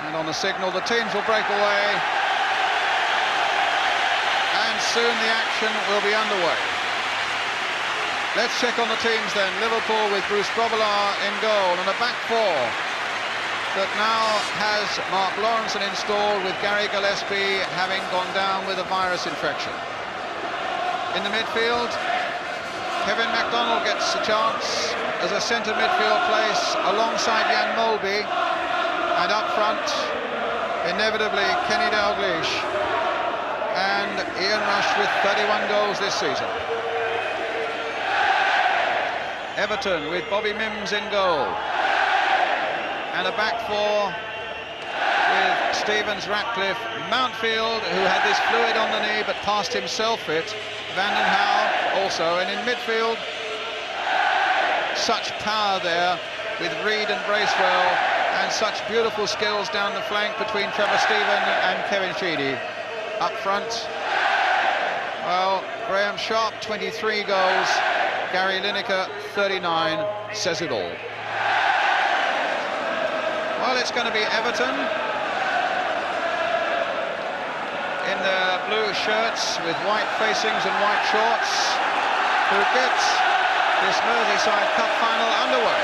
And on the signal, the teams will break away. And soon the action will be underway. Let's check on the teams then. Liverpool with Bruce Grobbelaar in goal, and a back four that now has Mark Lawrenson installed, with Gary Gillespie having gone down with a virus infection. In the midfield, Kevin MacDonald gets a chance as a centre midfield place alongside Jan Molby, and up front, inevitably, Kenny Dalglish and Ian Rush with 31 goals this season. Everton with Bobby Mims in goal, and a back four with Stevens, Ratcliffe, Mountfield, who had this fluid on the knee but passed himself it, Van den Hauwe also, and in midfield, such power there with Reid and Bracewell, and such beautiful skills down the flank between Trevor Steven and Kevin Sheedy. Up front, well, Graham Sharp, 23 goals, Gary Lineker, 39, says it all. Well, it's going to be Everton in their blue shirts with white facings and white shorts, who get this Merseyside Cup final underway.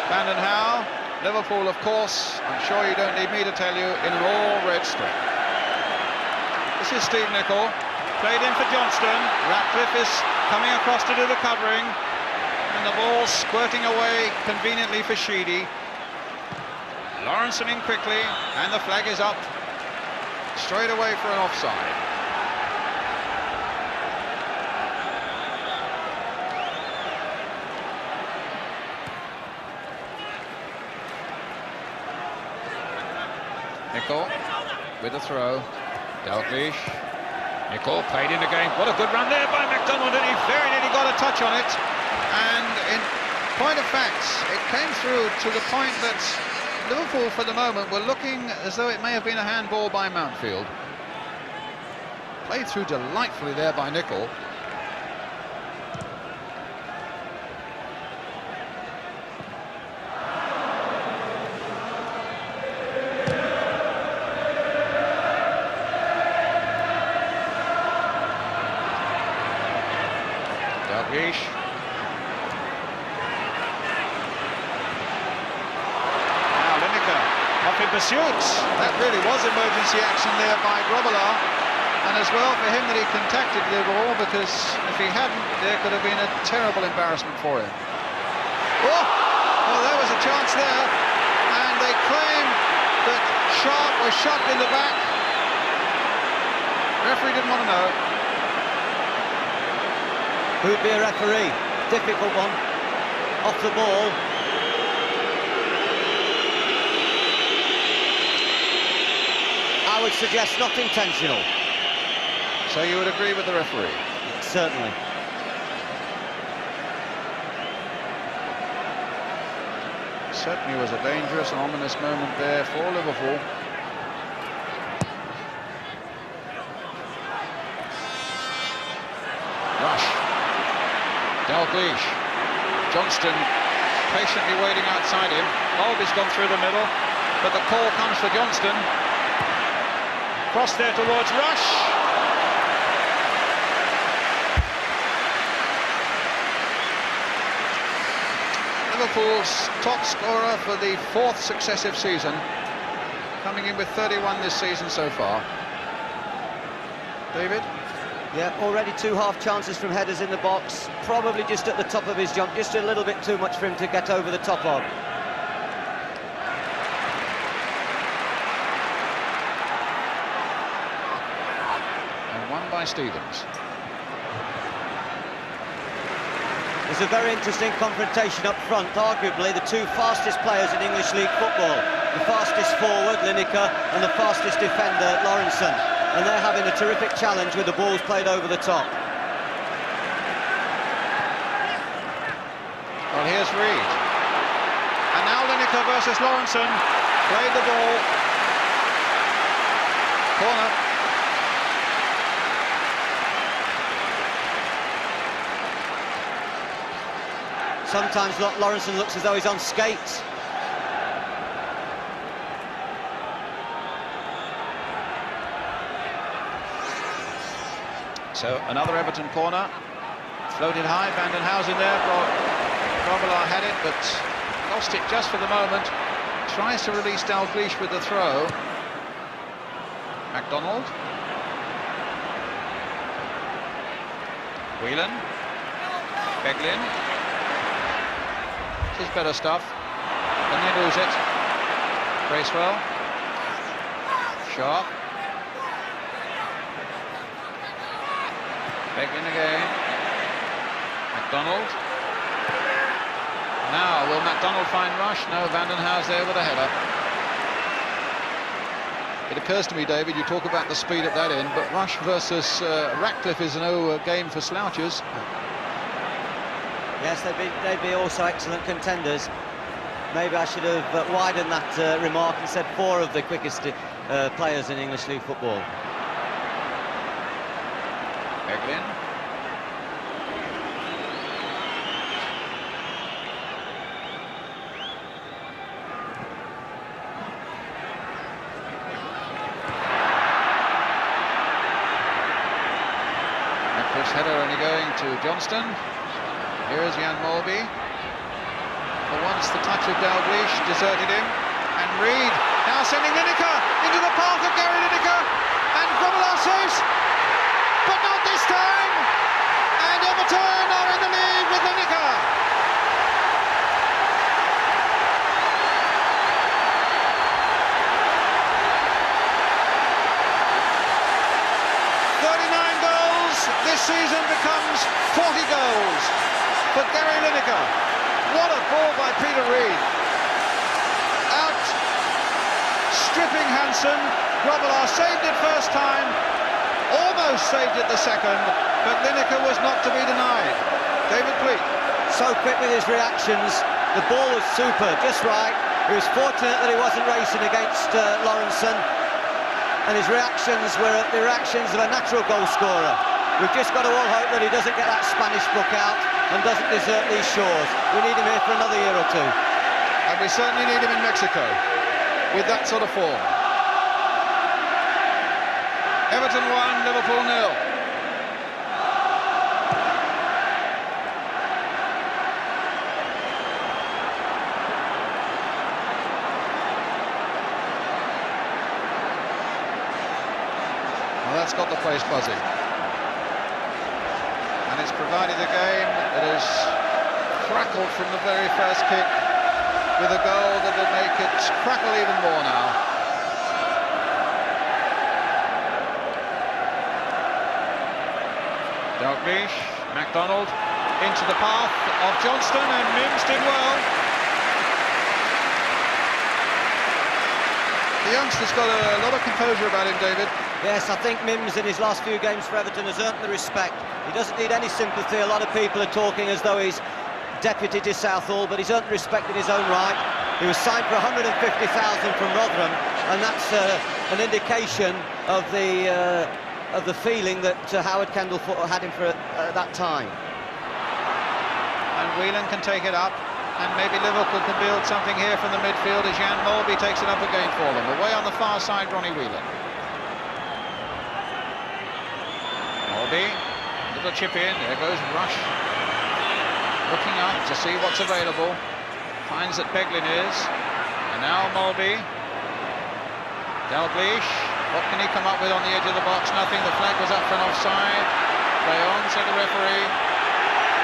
Van den Hauwe, Liverpool, of course, I'm sure you don't need me to tell you, in an all-red strip. This is Steve Nicol, played in for Johnston. Ratcliffe is coming across to do the covering, and the ball squirting away conveniently for Sheedy. Lawrenson in quickly, and the flag is up straight away for an offside. Nicol with a throw. Dalglish. Nicol played in again. What a good run there by MacDonald, and he very nearly got a touch on it. And in point of fact, it came through to the point that Liverpool, for the moment, were looking as though it may have been a handball by Mountfield. Played through delightfully there by Nicol. Dalglish. In pursuit. That really was emergency action there by Grobbelaar, and as well for him that he contacted the ball, because if he hadn't, there could have been a terrible embarrassment for him. Oh, well, there was a chance there, and they claim that Sharp was shot in the back. Referee didn't want to know. Who'd be a referee? Difficult one. Off the ball. I would suggest not intentional. So you would agree with the referee? Certainly. Certainly was a dangerous and ominous moment there for Liverpool. Rush. Dalglish. Johnston patiently waiting outside him. Molby's gone through the middle, but the call comes for Johnston. Cross there towards Rush. Liverpool's top scorer for the fourth successive season, coming in with 31 this season so far. David? Yeah, already 2 half chances from headers in the box. Probably just at the top of his jump, just a little bit too much for him to get over the top of. By Stevens. It's a very interesting confrontation up front. Arguably the 2 fastest players in English League football. The fastest forward, Lineker, and the fastest defender, Lawrenson. And they're having a terrific challenge with the balls played over the top. Well, here's Reid. And now Lineker versus Lawrenson. Played the ball. Corner. Sometimes Lawrenson looks as though he's on skates. So another Everton corner, floated high, Houghton there, Grobbelaar had it, but lost it just for the moment. Tries to release Dalglish with the throw. MacDonald. Whelan. Beglin. This is better stuff. And they lose it. Bracewell. Sharp. Beglin again. MacDonald. Now, will MacDonald find Rush? No, Vandenhuis there with a header. It occurs to me, David, you talk about the speed at that end, but Rush versus Ratcliffe is no game for slouchers. Yes, they'd be also excellent contenders. Maybe I should have widened that remark and said 4 of the quickest players in English League football. Beglin. Header only going to Johnston. Here's Jan Molby. For once the touch of Dalglish deserted him. And Reed now sending Lineker into the path of Gary Lineker. And Grobbelaar saves. But not this time. And Everton are in the lead with Lineker. This season becomes 40 goals for Gary Lineker. What a ball by Peter Reid. Out stripping Hansen. Grobbelaar saved it first time, almost saved it the second, but Lineker was not to be denied. David Pleat. So quick with his reactions. The ball was super, just right. He was fortunate that he wasn't racing against Lawrenson, and his reactions were the reactions of a natural goal scorer. We've just got to all hope that he doesn't get that Spanish book out and doesn't desert these shores. We need him here for another year or two. And we certainly need him in Mexico with that sort of form. Everton 1, Liverpool 0. Well, that's got the place buzzing. And it's provided a game that has crackled from the very first kick with a goal that will make it crackle even more now. Dalglish, MacDonald into the path of Johnston, and Mims did well. The youngster's got a lot of composure about him, David. Yes, I think Mims in his last few games for Everton has earned the respect. He doesn't need any sympathy. A lot of people are talking as though he's deputy to Southall, but he's earned the respect in his own right. He was signed for 150,000 from Rotherham, and that's an indication of the feeling that Howard Kendall had him for that time. And Whelan can take it up, and maybe Liverpool can build something here from the midfield as Jan Molby takes it up again for them. Away on the far side, Ronnie Whelan. Molby, little chip in, there goes Rush. Looking up to see what's available. Finds that Beglin is. And now Molby. Dalglish. What can he come up with on the edge of the box? Nothing. The flag was up for an offside. Play on, said the referee.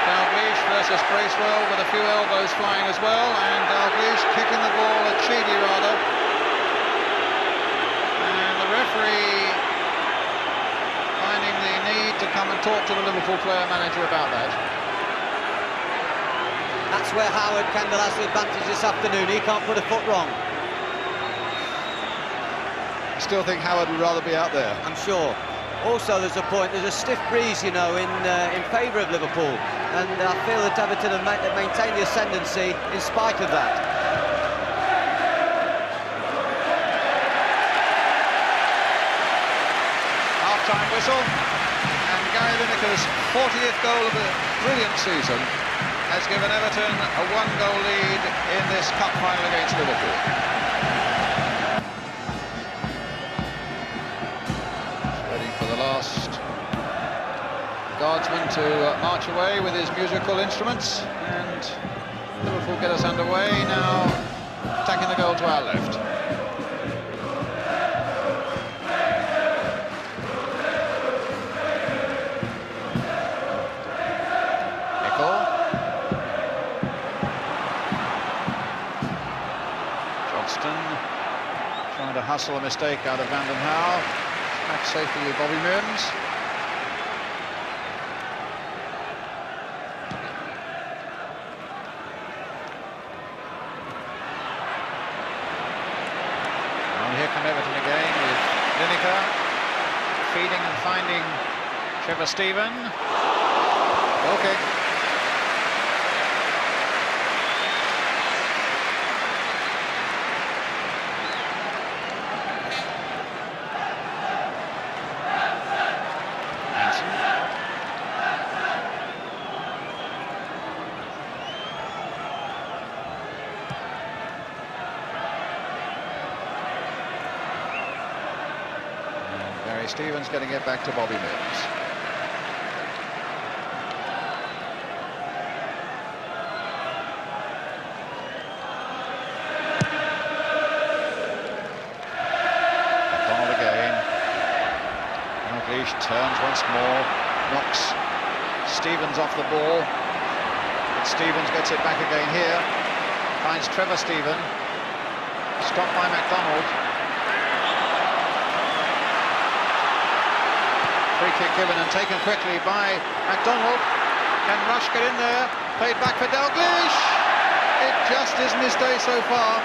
Dalglish versus Bracewell with a few elbows flying as well. And Dalglish kicking the ball at Chidi rather. And the referee finding the need to come and talk to the Liverpool player manager about that. That's where Howard Kendall has the advantage this afternoon. He can't put a foot wrong. I still think Howard would rather be out there. I'm sure. Also, there's a point. There's a stiff breeze, you know, in favour of Liverpool, and I feel that Everton have maintained the ascendancy in spite of that. Half-time whistle, and Gary Lineker's 40th goal of a brilliant season has given Everton a one-goal lead in this cup final against Liverpool. Waiting for the last Guardsman to march away with his musical instruments, and Liverpool get us underway now, attacking the goal to our left. Trying to hustle a mistake out of Van den Hauwe. Back safely with Bobby Mims. And here come Everton again with Lineker feeding and finding Trevor Steven. Okay. Stevens getting it back to Bobby Mims. McDonald again. English turns once more, knocks Stevens off the ball. But Stevens gets it back again here. Finds Trevor Steven. Stopped by McDonald. Free kick given and taken quickly by McDonald. Can Rush get in there? Played back for Dalglish. It just isn't his day so far.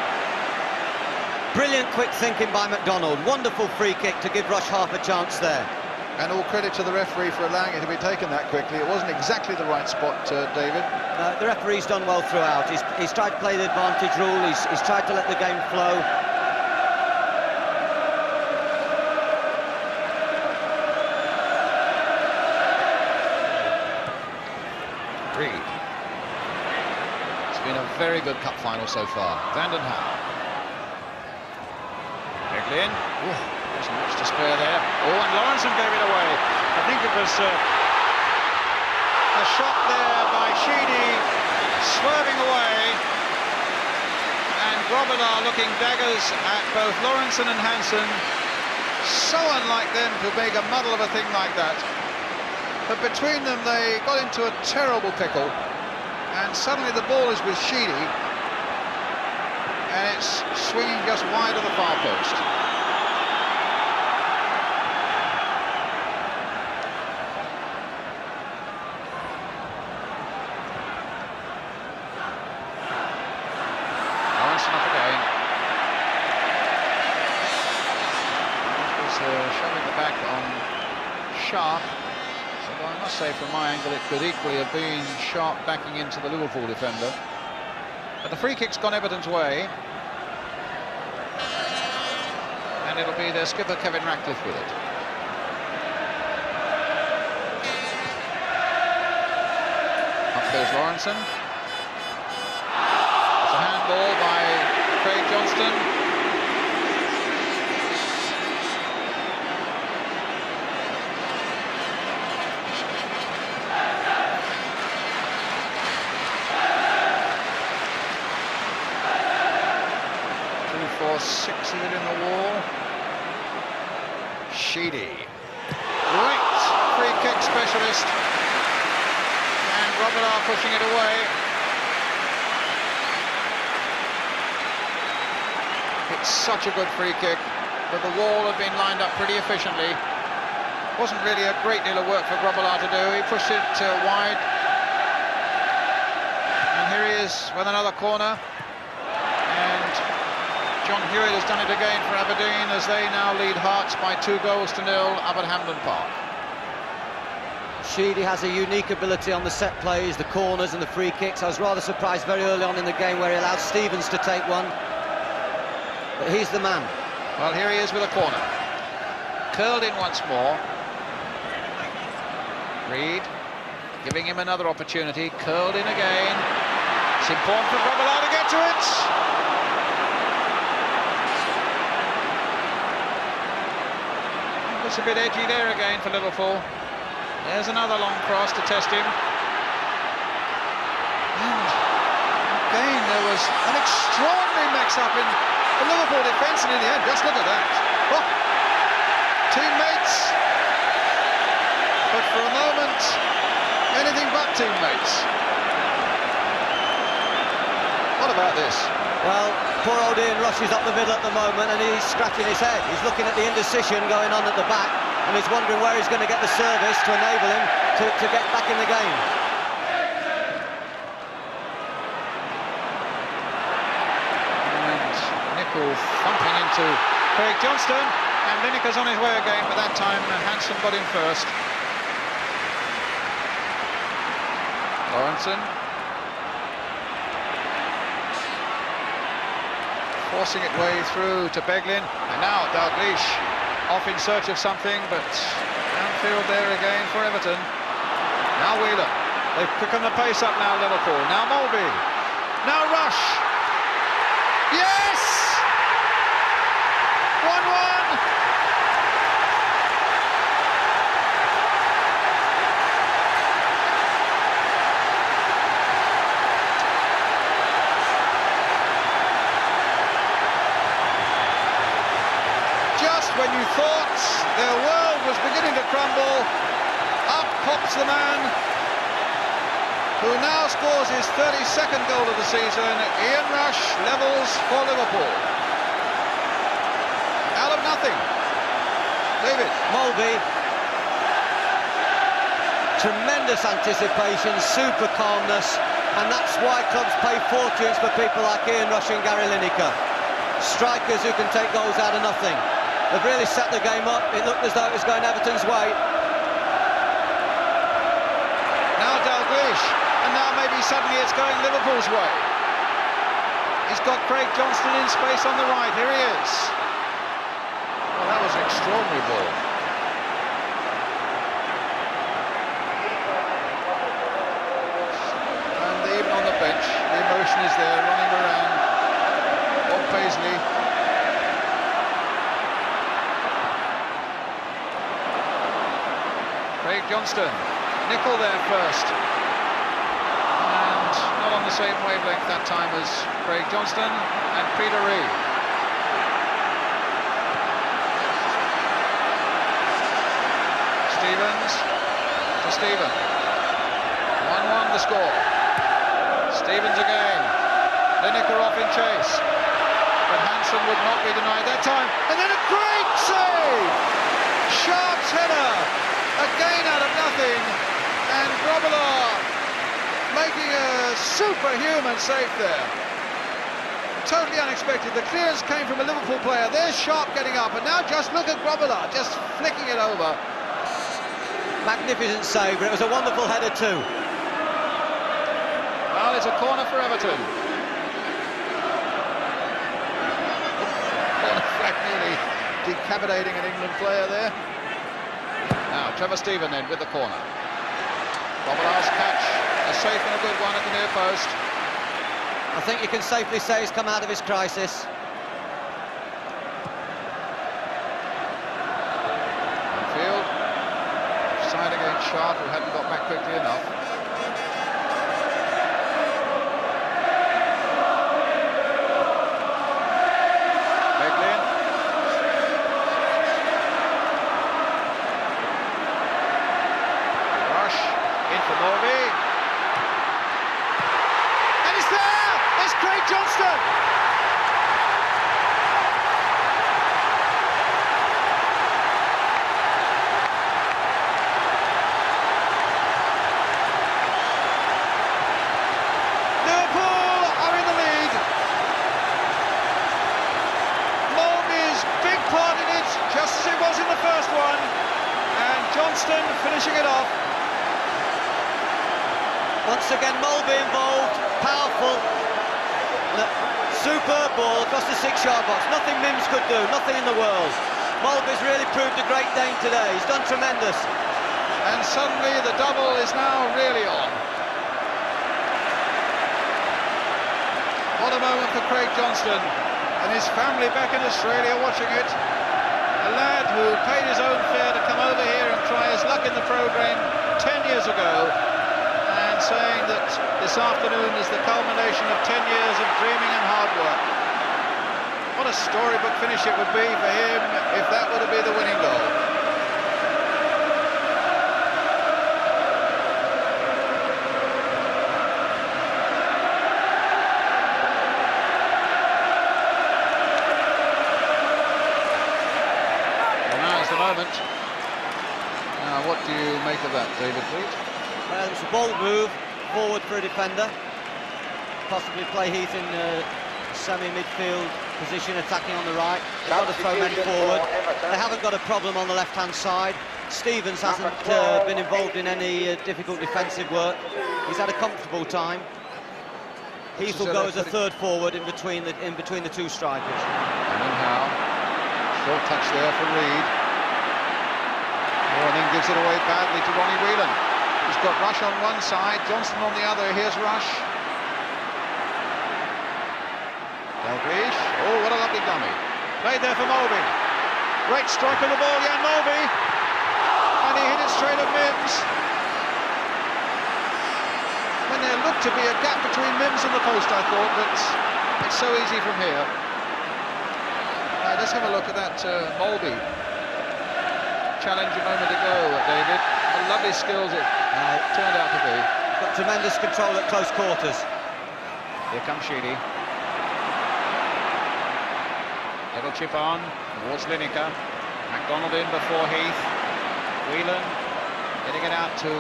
Brilliant quick thinking by McDonald. Wonderful free kick to give Rush half a chance there. And all credit to the referee for allowing it to be taken that quickly. It wasn't exactly the right spot, David. The referee's done well throughout. He's tried to play the advantage rule. He's tried to let the game flow. It's been a very good cup final so far. Van den Hauwe. Eglin. There's much to spare there. Oh, and Lawrenson gave it away. I think it was a shot there by Sheedy, swerving away. And Grobbelaar looking daggers at both Lawrenson and Hansen. So unlike them to make a muddle of a thing like that. But between them, they got into a terrible pickle, and suddenly the ball is with Sheedy, and it's swinging just wide of the far post. Lawrence up again. That was shoving the back on Sharp. I must say, from my angle, it could equally have been Sharp backing into the Liverpool defender. But the free kick's gone Everton's way. And it'll be their skipper, Kevin Ratcliffe, with it. Up goes Lawrenson. It's a handball by Craig Johnston. Six of it in the wall. Sheedy. Great free kick specialist. And Grobbelaar pushing it away. It's such a good free kick, but the wall had been lined up pretty efficiently. Wasn't really a great deal of work for Grobbelaar to do. He pushed it wide. And here he is with another corner. John Hewitt has done it again for Aberdeen as they now lead Hearts by 2-0 up at Hampden Park. Sheedy has a unique ability on the set plays, the corners and the free kicks. I was rather surprised very early on in the game where he allowed Stevens to take one. But he's the man. Well, here he is with a corner. Curled in once more. Reed giving him another opportunity. Curled in again. It's important for Grobbelaar to get to it. It's a bit edgy there again for Liverpool. There's another long cross to test him. And again, there was an extraordinary mix-up in the Liverpool defence, and in the end, just look at that. Oh, teammates, but for a moment, anything but teammates. What about this? Well, poor old Ian Rush is up the middle at the moment and he's scratching his head. He's looking at the indecision going on at the back and he's wondering where he's going to get the service to enable him to get back in the game. Nickel thumping into Craig Johnston, and Lineker's on his way again, but that time Hansen got in first. Lawrenson forcing it way through to Beglin, and now Dalglish off in search of something, but downfield there again for Everton. Now Wheeler, they've quickened the pace up now, Liverpool. Now Mulvey, now Rush. Yes! 1-1. Just when you thought their world was beginning to crumble, up pops the man who now scores his 32nd goal of the season. Ian Rush levels for Liverpool. Out of nothing. David. Mulvey. Tremendous anticipation, super calmness, and that's why clubs pay fortunes for people like Ian Rush and Gary Lineker. Strikers who can take goals out of nothing. They've really set the game up. It looked as though it was going Everton's way. Now Dalglish, and now maybe suddenly it's going Liverpool's way. He's got Craig Johnston in space on the right. Here he is. Well, that was an extraordinary ball. And even on the bench, the emotion is there, running around. Bob Paisley. Craig Johnston, Nickel there first, and not on the same wavelength that time as Craig Johnston and Peter Reid. Stevens to Stephen, 1-1 the score. Stevens again, Lineker off in chase, but Hansen would not be denied that time, and then a great save! Sharp's header! Again out of nothing, and Grobbelaar making a superhuman save there. Totally unexpected. The clearance came from a Liverpool player. There's Sharp getting up, and now just look at Grobbelaar just flicking it over. Magnificent save, but it was a wonderful header too. Well, it's a corner for Everton. Corner flag nearly decapitating an England player there. Now, Trevor Stephen then with the corner. Grobbelaar's catch, a safe and a good one at the near post. I think you can safely say he's come out of his crisis. Field, side against Sharp, who hadn't got back quickly enough. Johnston finishing it off. Once again, Mulvey involved, powerful. Superb ball across the 6-yard box. Nothing Mims could do, nothing in the world. Mulvey's really proved a great Dane today. He's done tremendous. And suddenly the double is now really on. What a moment for Craig Johnston and his family back in Australia watching it. A lad who paid his own fare to come over here and try try his luck in the programme 10 years ago, and saying that this afternoon is the culmination of 10 years of dreaming and hard work. What a storybook finish it would be for him if that were to be the winning goal. Moment. What do you make of that, David, please? Well, it's a bold move forward for a defender. Possibly play Heath in semi-midfield position, attacking on the right. They've got to throw men forward. They haven't got a problem on the left-hand side. Stevens hasn't been involved in any difficult defensive work. He's had a comfortable time. Heath will go as a third forward in between the two strikers. And then Howe. Short touch there for Reed. And then gives it away badly to Ronnie Whelan. He's got Rush on one side, Johnston on the other. Here's Rush. Dalglish. Oh, what a lovely dummy. Played there for Mulvey. Great strike of the ball, Jan Mulvey. And he hit it straight at Mims. When there looked to be a gap between Mims and the post, I thought, but it's so easy from here. Let's have a look at that Mulvey challenge a moment ago, David. A lovely skills it turned out to be. Got tremendous control at close quarters. Here comes Sheedy. Little chip on towards Lineker. MacDonald in before Heath. Whelan getting it out to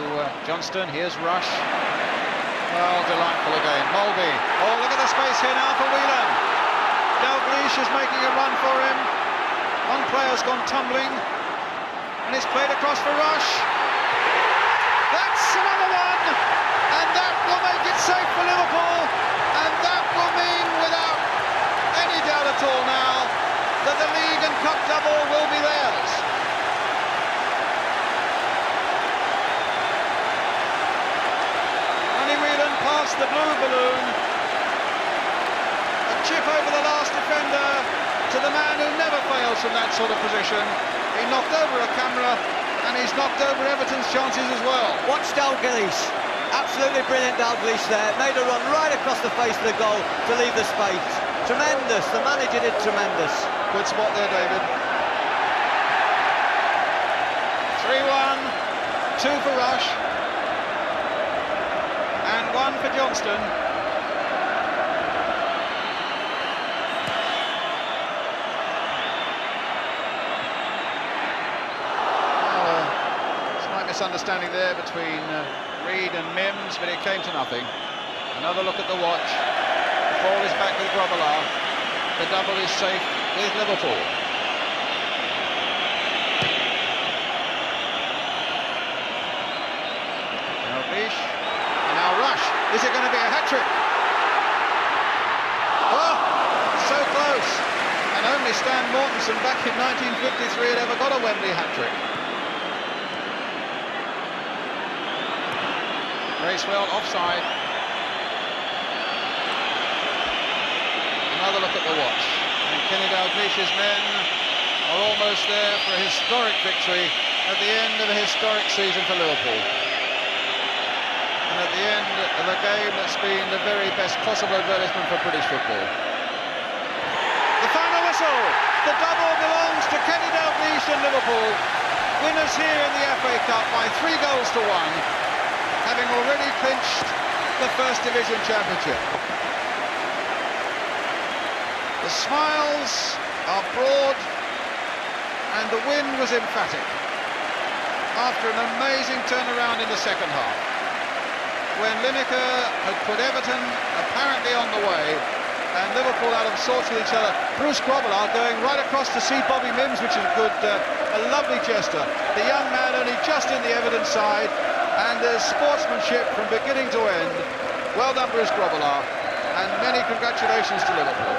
Johnston. Here's Rush. Oh, delightful again. Mulvey. Oh, look at the space here now for Whelan. Dalglish is making a run for him. One player's gone tumbling. And it's played across for Rush. That's another one, and that will make it safe for Liverpool, and that will mean, without any doubt at all now, that the league and cup double will be theirs. Ronnie Whelan past the blue balloon. A chip over the last defender to the man who never fails from that sort of position. He knocked over a camera, and he's knocked over Everton's chances as well. Watch Dalglish. Absolutely brilliant Dalglish there. Made a run right across the face of the goal to leave the space. Tremendous. The manager did tremendous. Good spot there, David. 3-1, 2 for Rush, and 1 for Johnston. Misunderstanding there between Reed and Mims, but it came to nothing. Another look at the watch. The ball is back with Grobbelaar. The double is safe with Liverpool. Dalglish. And now Rush. Is it going to be a hat-trick? Oh, so close. And only Stan Mortensen back in 1953 had ever got a Wembley hat-trick. Bracewell offside. Another look at the watch. And Kenny Dalglish's men are almost there for a historic victory at the end of a historic season for Liverpool. And at the end of a game that's been the very best possible advertisement for British football. The final whistle. The double belongs to Kenny Dalglish and Liverpool. Winners here in the FA Cup by 3 goals to 1. Having already clinched the First Division Championship. The smiles are broad and the win was emphatic after an amazing turnaround in the second half, when Lineker had put Everton apparently on the way and Liverpool out of sorts with each other. Bruce Grobbelaar going right across to see Bobby Mims, which is a lovely gesture. The young man only just in the Everton side, and there's sportsmanship from beginning to end. Well done, Bruce Grobbelaar, and many congratulations to Liverpool.